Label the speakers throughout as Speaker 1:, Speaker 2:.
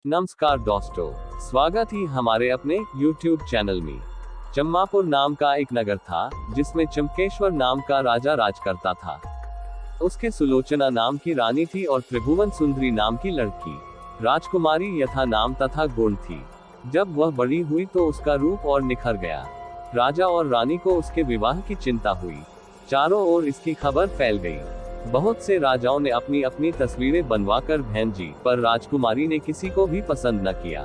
Speaker 1: नमस्कार दोस्तों, स्वागत ही हमारे अपने YouTube चैनल में। चम्मापुर नाम का एक नगर था, जिसमें चमकेश्वर नाम का राजा राज करता था। उसके सुलोचना नाम की रानी थी और त्रिभुवन सुंदरी नाम की लड़की राजकुमारी यथा नाम तथा गुण थी। जब वह बड़ी हुई तो उसका रूप और निखर गया। राजा और रानी को उसके विवाह की चिंता हुई। चारों ओर इसकी खबर फैल गई। बहुत से राजाओं ने अपनी अपनी तस्वीरें बनवाकर भेजी, पर राजकुमारी ने किसी को भी पसंद न किया।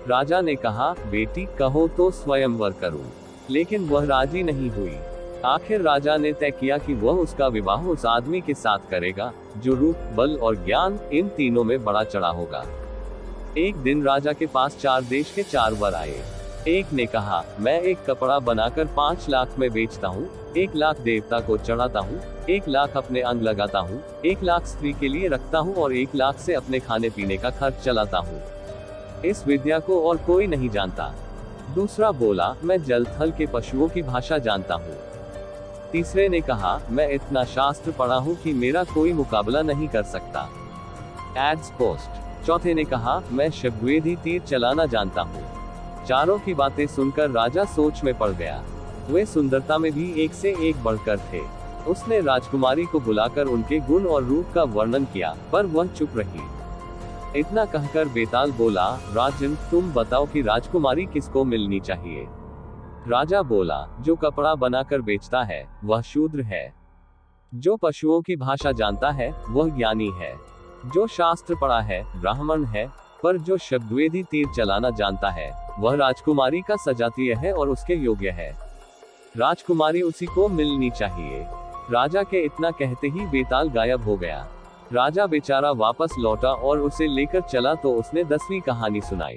Speaker 1: राजा ने कहा, बेटी कहो तो स्वयंवर करूं, लेकिन वह राजी नहीं हुई। आखिर राजा ने तय किया कि वह उसका विवाह उस आदमी के साथ करेगा, जो रूप, बल और ज्ञान इन तीनों में बड़ा चढ़ा होगा। एक दिन राजा के पास 4 देश के 4 वर आए। एक ने कहा, मैं एक कपड़ा बनाकर 5 लाख में बेचता हूँ, 1 लाख देवता को चढ़ाता हूँ, 1 लाख अपने अंग लगाता हूँ, 1 लाख स्त्री के लिए रखता हूँ और 1 लाख से अपने खाने पीने का खर्च चलाता हूँ। इस विद्या को और कोई नहीं जानता। दूसरा बोला, मैं जल थल के पशुओं की भाषा जानता हूँ। तीसरे ने कहा, मैं इतना शास्त्र पढ़ा हूँ कि मेरा कोई मुकाबला नहीं कर सकता। एड्स पोस्ट। चौथे ने कहा, मैं शब्दवेदी तीर चलाना जानता हूँ। चारों की बातें सुनकर राजा सोच में पड़ गया। वे सुंदरता में भी एक से एक बढ़कर थे। उसने राजकुमारी को बुलाकर उनके गुण और रूप का वर्णन किया, पर वह चुप रही। इतना कहकर बेताल बोला, राजन तुम बताओ कि राजकुमारी किसको मिलनी चाहिए। राजा बोला, जो कपड़ा बनाकर बेचता है वह शूद्र है, जो पशुओं की भाषा जानता है वह ज्ञानी है, जो शास्त्र पढ़ा है ब्राह्मण है, पर जो शब्दवेदी तीर चलाना जानता है वह राजकुमारी का सजातीय है और उसके योग्य है। राजकुमारी उसी को मिलनी चाहिए। राजा के इतना कहते ही बेताल गायब हो गया। राजा बेचारा वापस लौटा और उसे लेकर चला तो उसने 10वीं कहानी सुनाई।